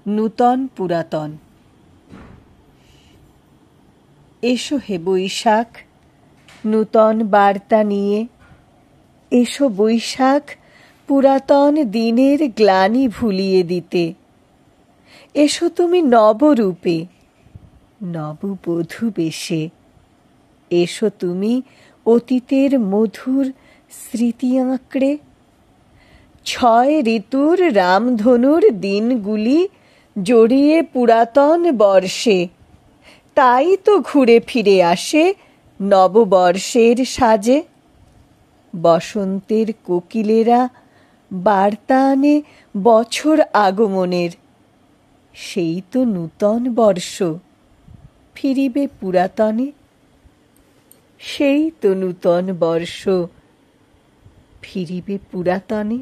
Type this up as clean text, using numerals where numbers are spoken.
নূতন পুরাতন। এসো হে বৈশাখ নূতন বার্তা নিয়ে, এসো বৈশাখ পুরাতন দিনের গ্লানি ভুলিয়ে দিতে। এসো তুমি নবরূপে নববধূ বেশে, এসো তুমি অতীতের মধুর স্মৃতি আঁকড়ে। 6 ঋতুর রামধনুর দিনগুলি জড়িয়ে পুরাতন বর্ষে, তাই তো ঘুরে ফিরে আসে নববর্ষের সাজে। বসন্তের কোকিলেরা বার্তা আনে বছর আগমনের, সেই তো নূতন বর্ষ ফিরিবে পুরাতনে। সেই তো নূতন বর্ষ ফিরিবে পুরাতনে।